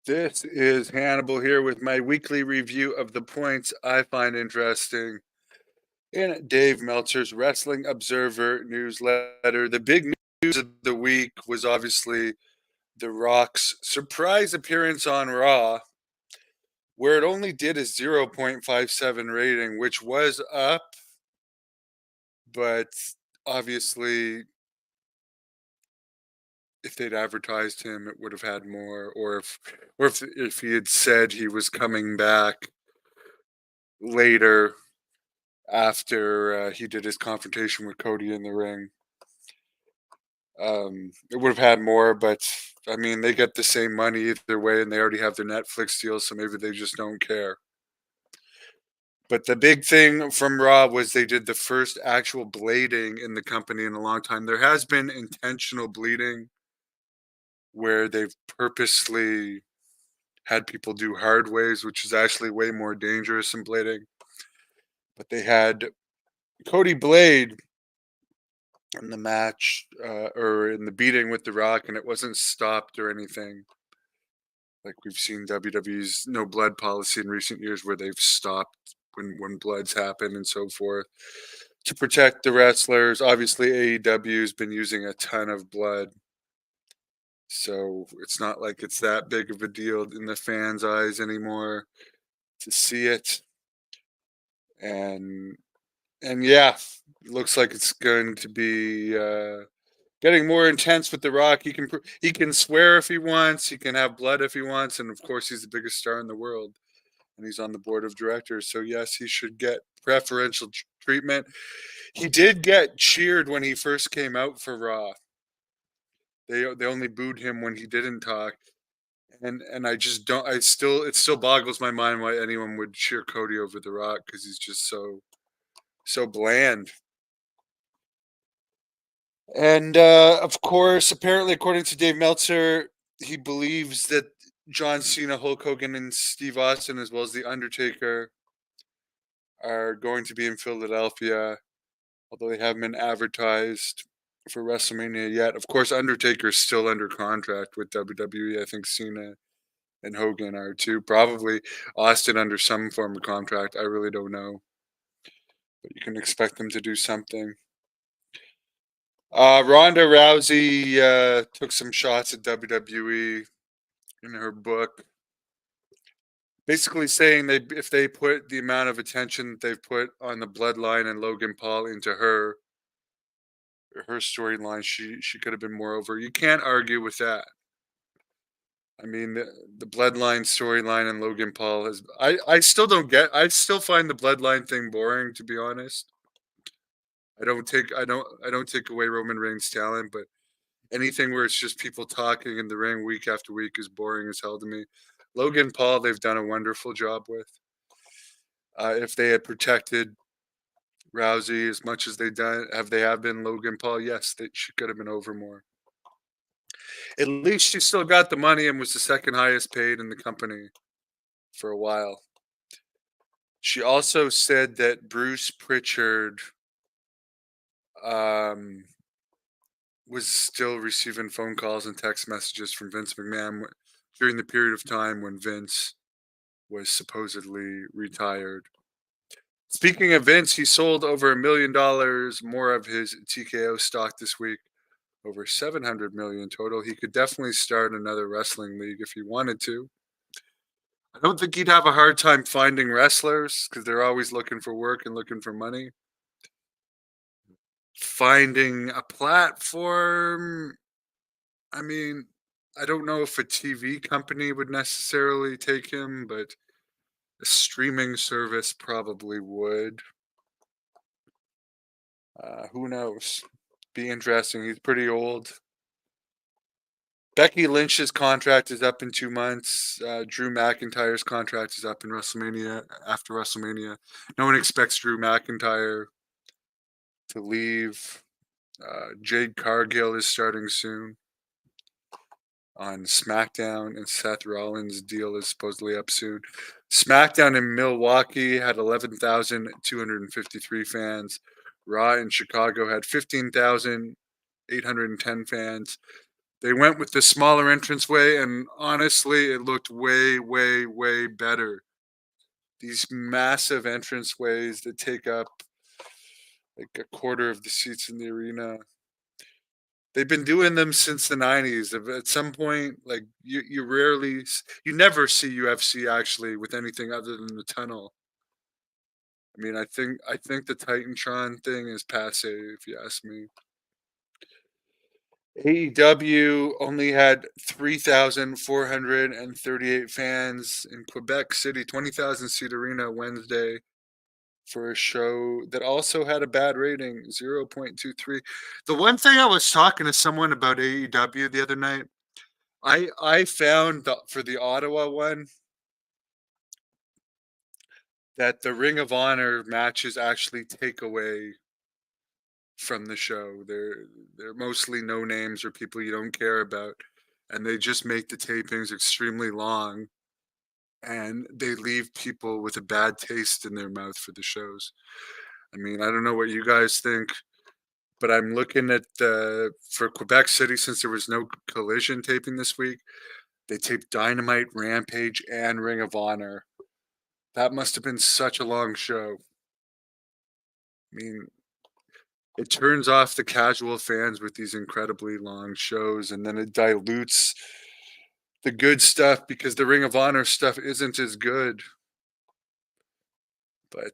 This is Hannibal here with my weekly review of the points I find interesting in Dave Meltzer's Wrestling Observer newsletter. The big news of the week was obviously The Rock's surprise appearance on Raw, where it only did a 0.57 rating, which was up, but obviously if they'd advertised him, it would have had more, or if he had said he was coming back later after he did his confrontation with Cody in the ring. It would have had more, but I mean, they get the same money either way, and they already have their Netflix deal, so maybe they just don't care. But the big thing from Raw was they did the first actual blading in the company in a long time. There has been intentional bleeding where they've purposely had people do hard ways, which is actually way more dangerous than blading. But they had Cody blade in the match or in the beating with The Rock, and it wasn't stopped or anything. Like we've seen WWE's no blood policy in recent years where they've stopped when bloods happen and so forth to protect the wrestlers. Obviously, AEW's been using a ton of blood. So it's not like it's that big of a deal in the fans' eyes anymore to see it. And yeah, it looks like it's going to be getting more intense with The Rock. He can swear if he wants. He can have blood if he wants, and of course, he's the biggest star in the world, and he's on the board of directors. So yes, he should get preferential treatment. He did get cheered when he first came out for Raw. They only booed him when he didn't talk, and I just don't. It still boggles my mind why anyone would cheer Cody over The Rock because he's just so bland. And of course, apparently, according to Dave Meltzer, he believes that John Cena, Hulk Hogan, and Steve Austin, as well as The Undertaker, are going to be in Philadelphia, although they haven't been advertised for WrestleMania yet. Of course, Undertaker is still under contract with WWE. I think Cena and Hogan are too. Probably Austin under some form of contract. I really don't know. But you can expect them to do something. Ronda Rousey took some shots at WWE in her book, basically saying if they put the amount of attention that they've put on the Bloodline and Logan Paul into her storyline, she could have been more over. You can't argue with that. I mean, the Bloodline storyline and Logan Paul has. I still don't get. I still find the Bloodline thing boring, to be honest. I don't take away Roman Reigns' talent, but anything where it's just people talking in the ring week after week is boring as hell to me. Logan Paul, they've done a wonderful job with. If they had protected Rousey as much as they have been Logan Paul, yes, she could have been over more. At least she still got the money and was the second highest paid in the company for a while. She also said that Bruce Pritchard was still receiving phone calls and text messages from Vince McMahon during the period of time when Vince was supposedly retired. Speaking of Vince, he sold over $1 million more of his TKO stock this week, over 700 million total. He could definitely start another wrestling league if he wanted to. I don't think he'd have a hard time finding wrestlers because they're always looking for work and looking for money. Finding a platform, I mean, I don't know if a TV company would necessarily take him, but a streaming service probably would. Who knows? Be interesting. He's pretty old. Becky Lynch's contract is up in 2 months. Drew McIntyre's contract is up in WrestleMania. After WrestleMania, no one expects Drew McIntyre to leave. Jade Cargill is starting soon on SmackDown, and Seth Rollins' deal is supposedly up soon. SmackDown in Milwaukee had 11,253 fans. Raw in Chicago had 15,810 fans. They went with the smaller entranceway, and honestly, it looked way, way, way better. These massive entranceways that take up like a quarter of the seats in the arena. They've been doing them since the 90s. At some point, like you never see UFC actually with anything other than the tunnel. I mean, I think the Titantron thing is passe, if you ask me. AEW only had 3,438 fans in Quebec City, 20,000 seat arena Wednesday for a show that also had a bad rating, 0.23. The one thing I was talking to someone about AEW the other night, I found for the Ottawa one that the Ring of Honor matches actually take away from the show. They're mostly no names or people you don't care about, and they just make the tapings extremely long, and they leave people with a bad taste in their mouth for the shows. I mean, I don't know what you guys think, but I'm looking at for Quebec City, since there was no Collision taping this week. They taped Dynamite, Rampage, and Ring of Honor. That must have been such a long show. I mean, it turns off the casual fans with these incredibly long shows, and then it dilutes the good stuff because the Ring of Honor stuff isn't as good. But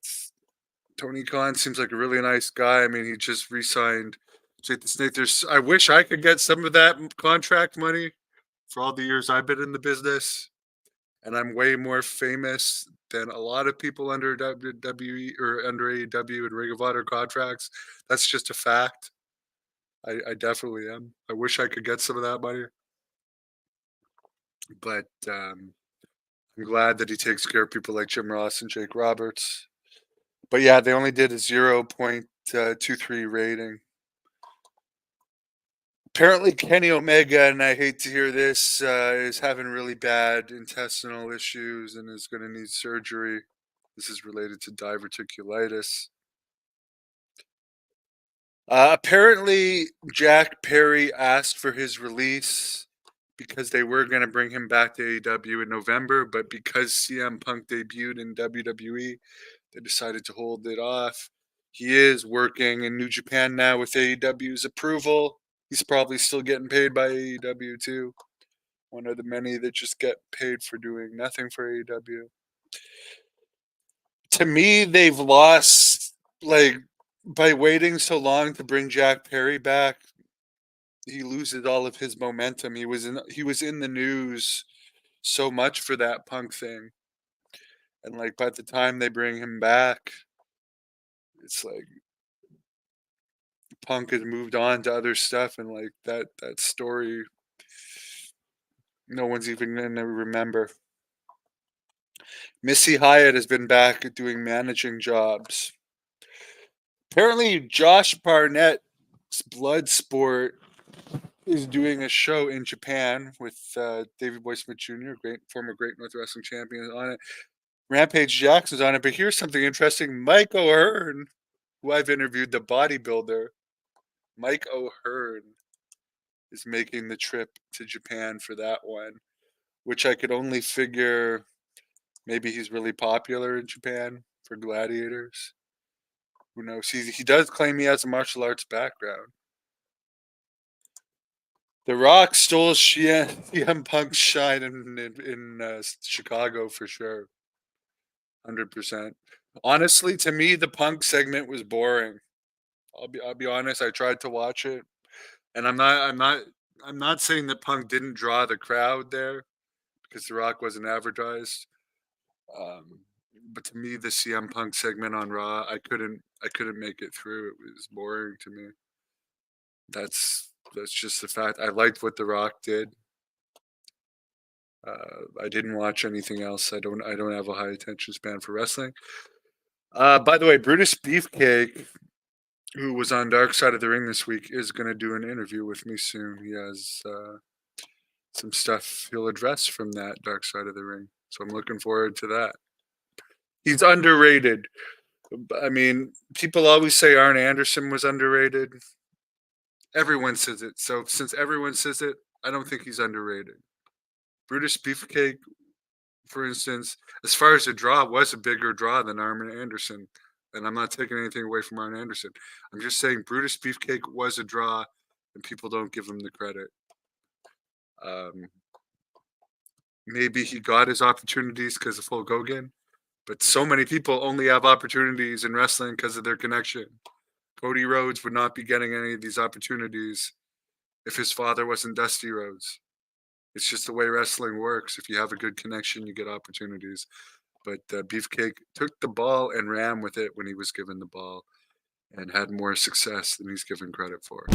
Tony Khan seems like a really nice guy. I mean, he just re-signed Jake the Snake. I wish I could get some of that contract money for all the years I've been in the business, and I'm way more famous than a lot of people under WWE or under AEW and Ring of Honor contracts. That's just a fact. I definitely am. I wish I could get some of that money, but I'm glad that he takes care of people like Jim Ross and Jake Roberts. But yeah, they only did a 0.23 rating. Apparently, Kenny Omega, and I hate to hear this, is having really bad intestinal issues and is going to need surgery. This is related to diverticulitis. Apparently, Jack Perry asked for his release because they were going to bring him back to AEW in November, but because CM Punk debuted in WWE, they decided to hold it off. He is working in New Japan now with AEW's approval. He's probably still getting paid by AEW too. One of the many that just get paid for doing nothing for AEW. To me, they've lost, like, by waiting so long to bring Jack Perry back. He loses all of his momentum. He was in the news so much for that Punk thing, and like by the time they bring him back, it's like Punk has moved on to other stuff, and like that story, no one's even gonna remember. Missy Hyatt has been back doing managing jobs. Apparently, Josh Barnett's Bloodsport is doing a show in Japan with David Boy Smith Jr., former Great North Wrestling champion, on it. Rampage Jackson's on it, but here's something interesting. Mike O'Hearn, who I've interviewed, the bodybuilder, Mike O'Hearn is making the trip to Japan for that one, which I could only figure maybe he's really popular in Japan for gladiators. Who knows? He does claim he has a martial arts background. The Rock stole CM Punk's shine in Chicago for sure. 100%. Honestly, to me, the Punk segment was boring. I'll be honest. I tried to watch it, and I'm not saying that Punk didn't draw the crowd there because The Rock wasn't advertised. Um, but to me, the CM Punk segment on Raw, I couldn't make it through. It was boring to me. That's just the fact. I liked what The Rock did. I didn't watch anything else. I don't have a high attention span for wrestling. By the way, Brutus Beefcake, who was on Dark Side of the Ring this week, is going to do an interview with me soon. He has some stuff he'll address from that Dark Side of the Ring. So I'm looking forward to that. He's underrated. I mean, people always say Arn Anderson was underrated. Everyone says it. So since everyone says it, I don't think he's underrated. Brutus Beefcake, for instance, as far as a draw, was a bigger draw than Arn Anderson. And I'm not taking anything away from Arn Anderson. I'm just saying Brutus Beefcake was a draw, and people don't give him the credit. Um, Maybe he got his opportunities because of Hulk Hogan, but so many people only have opportunities in wrestling because of their connection. Cody Rhodes would not be getting any of these opportunities if his father wasn't Dusty Rhodes. It's just the way wrestling works. If you have a good connection, you get opportunities. But Beefcake took the ball and ran with it when he was given the ball and had more success than he's given credit for.